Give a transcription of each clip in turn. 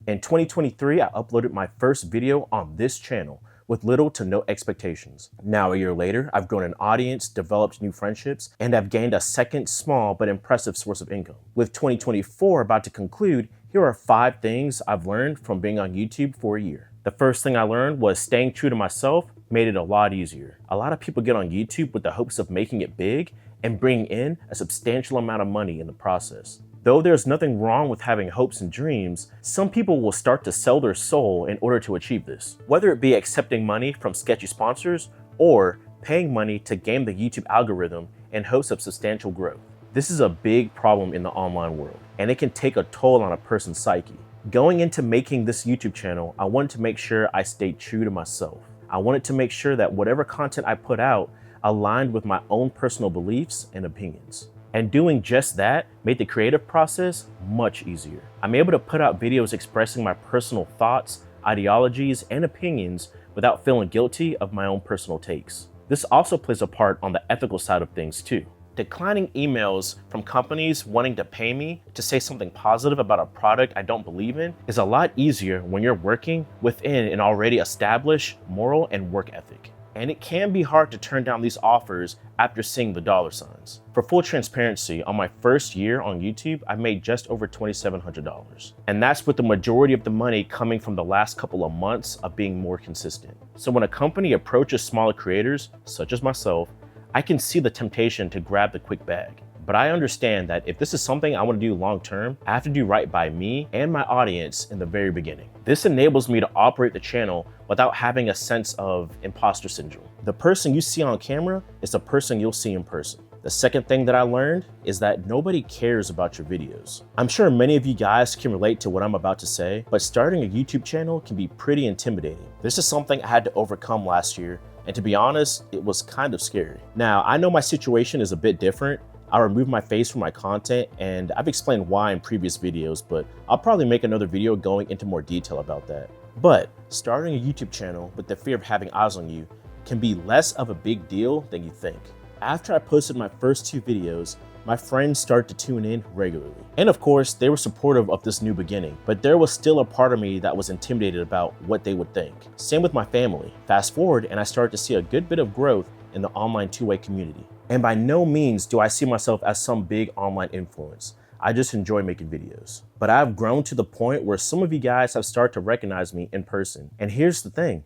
In 2023, I uploaded my first video on this channel with little to no expectations. Now, a year later, I've grown an audience, developed new friendships, and I've gained a second small but impressive source of income. With 2024 about to conclude, here are 5 things I've learned from being on YouTube for a year. The first thing I learned was staying true to myself made it a lot easier. A lot of people get on YouTube with the hopes of making it big and bringing in a substantial amount of money in the process. Though there's nothing wrong with having hopes and dreams, some people will start to sell their soul in order to achieve this. Whether it be accepting money from sketchy sponsors or paying money to game the YouTube algorithm in hopes of substantial growth. This is a big problem in the online world, and it can take a toll on a person's psyche. Going into making this YouTube channel, I wanted to make sure I stayed true to myself. I wanted to make sure that whatever content I put out aligned with my own personal beliefs and opinions. And doing just that made the creative process much easier. I'm able to put out videos expressing my personal thoughts, ideologies, and opinions without feeling guilty of my own personal takes. This also plays a part on the ethical side of things too. Declining emails from companies wanting to pay me to say something positive about a product I don't believe in is a lot easier when you're working within an already established moral and work ethic. And it can be hard to turn down these offers after seeing the dollar signs. For full transparency, on my first year on YouTube, I made just over $2,700. And that's with the majority of the money coming from the last couple of months of being more consistent. So when a company approaches smaller creators, such as myself, I can see the temptation to grab the quick bag. But I understand that if this is something I want to do long term, I have to do right by me and my audience in the very beginning. This enables me to operate the channel without having a sense of imposter syndrome. The person you see on camera is the person you'll see in person. The second thing that I learned is that nobody cares about your videos. I'm sure many of you guys can relate to what I'm about to say, but starting a YouTube channel can be pretty intimidating. This is something I had to overcome last year, and to be honest, it was kind of scary. Now, I know my situation is a bit different. I removed my face from my content, and I've explained why in previous videos, but I'll probably make another video going into more detail about that. But starting a YouTube channel with the fear of having eyes on you can be less of a big deal than you think. After I posted my first 2 videos, my friends started to tune in regularly. And of course, they were supportive of this new beginning, but there was still a part of me that was intimidated about what they would think. Same with my family. Fast forward, and I started to see a good bit of growth in the online two-way community. And by no means do I see myself as some big online influence. I just enjoy making videos. But I've grown to the point where some of you guys have started to recognize me in person. And here's the thing,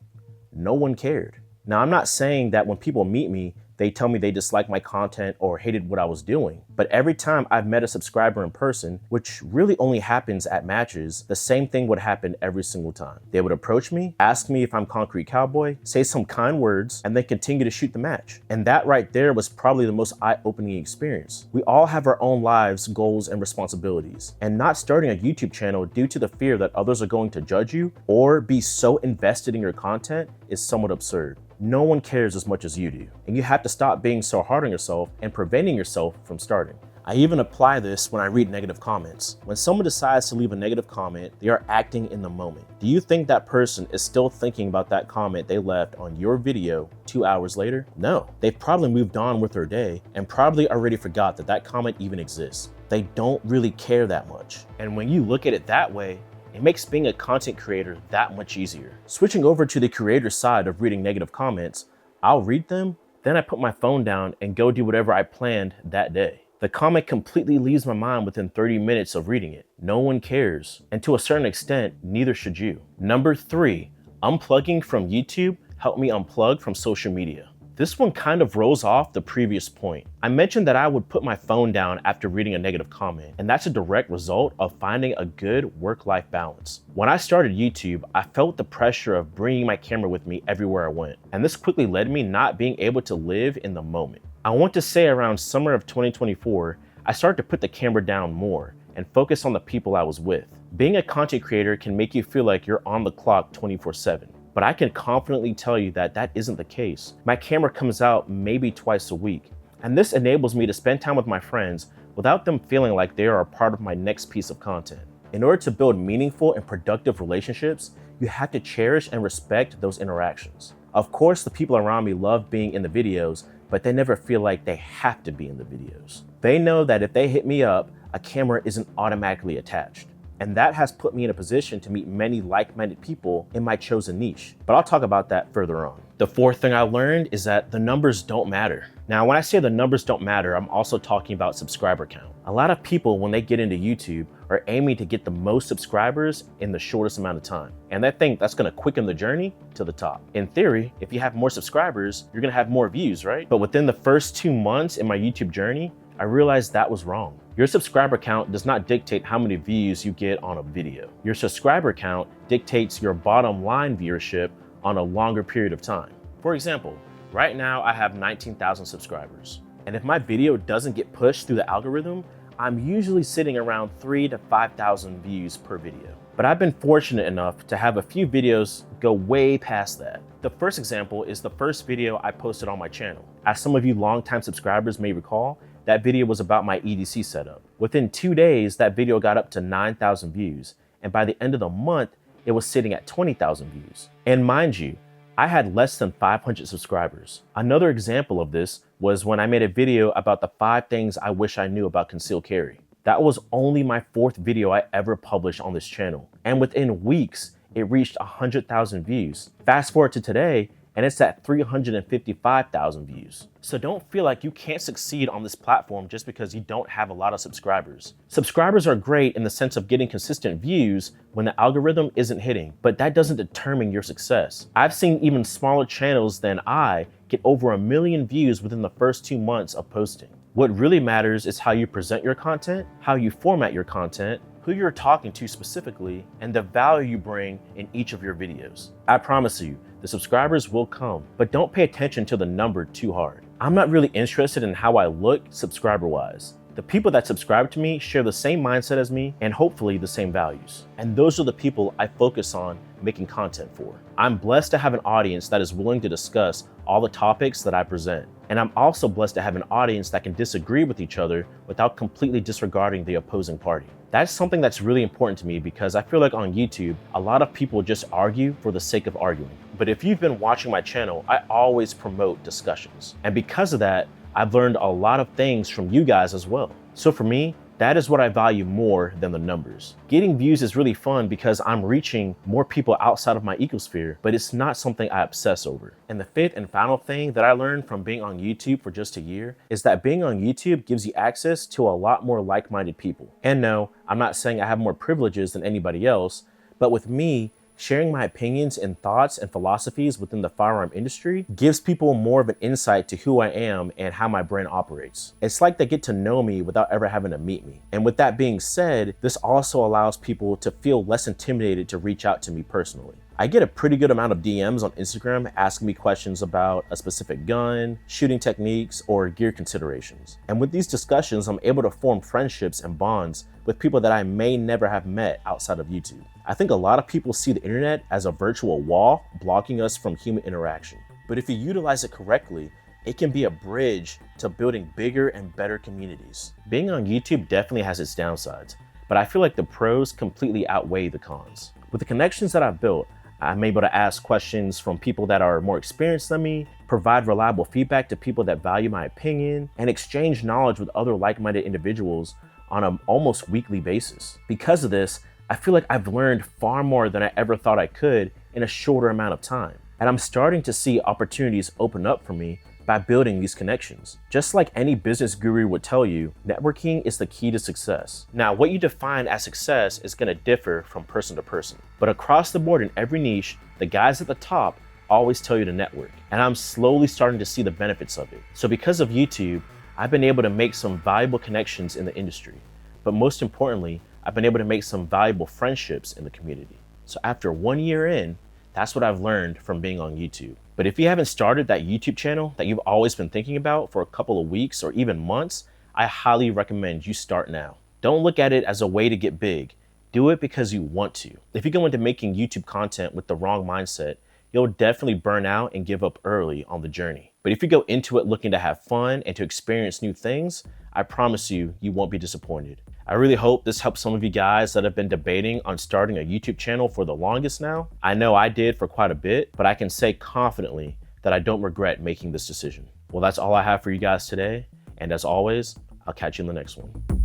no one cared. Now, I'm not saying that when people meet me, they tell me they disliked my content or hated what I was doing. But every time I've met a subscriber in person, which really only happens at matches, the same thing would happen every single time. They would approach me, ask me if I'm Concrete Cowboy, say some kind words, and then continue to shoot the match. And that right there was probably the most eye-opening experience. We all have our own lives, goals, and responsibilities. And not starting a YouTube channel due to the fear that others are going to judge you or be so invested in your content is somewhat absurd. No one cares as much as you do, and you have to stop being so hard on yourself and preventing yourself from starting. I even apply this when I read negative comments. When someone decides to leave a negative comment, they are acting in the moment. Do you think that person is still thinking about that comment they left on your video 2 hours later? No, they've probably moved on with their day and probably already forgot that that comment even exists. They don't really care that much. And when you look at it that way, it makes being a content creator that much easier. Switching over to the creator side of reading negative comments, I'll read them, then I put my phone down and go do whatever I planned that day. The comment completely leaves my mind within 30 minutes of reading it. No one cares, and to a certain extent, neither should you. Number 3, unplugging from YouTube helped me unplug from social media. This one kind of rolls off the previous point. I mentioned that I would put my phone down after reading a negative comment, and that's a direct result of finding a good work-life balance. When I started YouTube, I felt the pressure of bringing my camera with me everywhere I went, and this quickly led me not being able to live in the moment. I want to say around summer of 2024, I started to put the camera down more and focus on the people I was with. Being a content creator can make you feel like you're on the clock 24/7. But I can confidently tell you that that isn't the case. My camera comes out maybe twice a week, and this enables me to spend time with my friends without them feeling like they are a part of my next piece of content. In order to build meaningful and productive relationships, you have to cherish and respect those interactions. Of course, the people around me love being in the videos, but they never feel like they have to be in the videos. They know that if they hit me up, a camera isn't automatically attached. And that has put me in a position to meet many like-minded people in my chosen niche. But I'll talk about that further on. The fourth thing I learned is that the numbers don't matter. Now, when I say the numbers don't matter, I'm also talking about subscriber count. A lot of people, when they get into YouTube, are aiming to get the most subscribers in the shortest amount of time. And they think that's gonna quicken the journey to the top. In theory, if you have more subscribers, you're gonna have more views, right? But within the first 2 months in my YouTube journey, I realized that was wrong. Your subscriber count does not dictate how many views you get on a video. Your subscriber count dictates your bottom line viewership on a longer period of time. For example, right now I have 19,000 subscribers. And if my video doesn't get pushed through the algorithm, I'm usually sitting around 3,000 to 5,000 views per video. But I've been fortunate enough to have a few videos go way past that. The first example is the first video I posted on my channel. As some of you longtime subscribers may recall, that video was about my EDC setup. Within 2 days, that video got up to 9,000 views. And by the end of the month, it was sitting at 20,000 views. And mind you, I had less than 500 subscribers. Another example of this was when I made a video about the 5 things I wish I knew about concealed carry. That was only my 4th video I ever published on this channel. And within weeks, it reached 100,000 views. Fast forward to today, and it's at 355,000 views. So don't feel like you can't succeed on this platform just because you don't have a lot of subscribers. Subscribers are great in the sense of getting consistent views when the algorithm isn't hitting, but that doesn't determine your success. I've seen even smaller channels than I get over 1 million views within the first 2 months of posting. What really matters is how you present your content, how you format your content, who you're talking to specifically, and the value you bring in each of your videos. I promise you, the subscribers will come, but don't pay attention to the number too hard. I'm not really interested in how I look subscriber-wise. The people that subscribe to me share the same mindset as me and hopefully the same values. And those are the people I focus on making content for. I'm blessed to have an audience that is willing to discuss all the topics that I present. And I'm also blessed to have an audience that can disagree with each other without completely disregarding the opposing party. That's something that's really important to me because I feel like on YouTube, a lot of people just argue for the sake of arguing. But if you've been watching my channel, I always promote discussions. And because of that, I've learned a lot of things from you guys as well. So for me, that is what I value more than the numbers. Getting views is really fun because I'm reaching more people outside of my ecosphere, but it's not something I obsess over. And the 5th and final thing that I learned from being on YouTube for just a year is that being on YouTube gives you access to a lot more like-minded people. And no, I'm not saying I have more privileges than anybody else, but with me, sharing my opinions and thoughts and philosophies within the firearm industry gives people more of an insight to who I am and how my brain operates. It's like they get to know me without ever having to meet me. And with that being said, this also allows people to feel less intimidated to reach out to me personally. I get a pretty good amount of DMs on Instagram asking me questions about a specific gun, shooting techniques, or gear considerations. And with these discussions, I'm able to form friendships and bonds with people that I may never have met outside of YouTube. I think a lot of people see the internet as a virtual wall blocking us from human interaction. But if you utilize it correctly, it can be a bridge to building bigger and better communities. Being on YouTube definitely has its downsides, but I feel like the pros completely outweigh the cons. With the connections that I've built, I'm able to ask questions from people that are more experienced than me, provide reliable feedback to people that value my opinion, and exchange knowledge with other like-minded individuals on an almost weekly basis. Because of this, I feel like I've learned far more than I ever thought I could in a shorter amount of time. And I'm starting to see opportunities open up for me by building these connections. Just like any business guru would tell you, networking is the key to success. Now, what you define as success is gonna differ from person to person. But across the board in every niche, the guys at the top always tell you to network. And I'm slowly starting to see the benefits of it. So because of YouTube, I've been able to make some valuable connections in the industry. But most importantly, I've been able to make some valuable friendships in the community. So after 1 year in, that's what I've learned from being on YouTube. But if you haven't started that YouTube channel that you've always been thinking about for a couple of weeks or even months, I highly recommend you start now. Don't look at it as a way to get big. Do it because you want to. If you go into making YouTube content with the wrong mindset, you'll definitely burn out and give up early on the journey. But if you go into it looking to have fun and to experience new things, I promise you, you won't be disappointed. I really hope this helps some of you guys that have been debating on starting a YouTube channel for the longest now. I know I did for quite a bit, but I can say confidently that I don't regret making this decision. Well, that's all I have for you guys today. And as always, I'll catch you in the next one.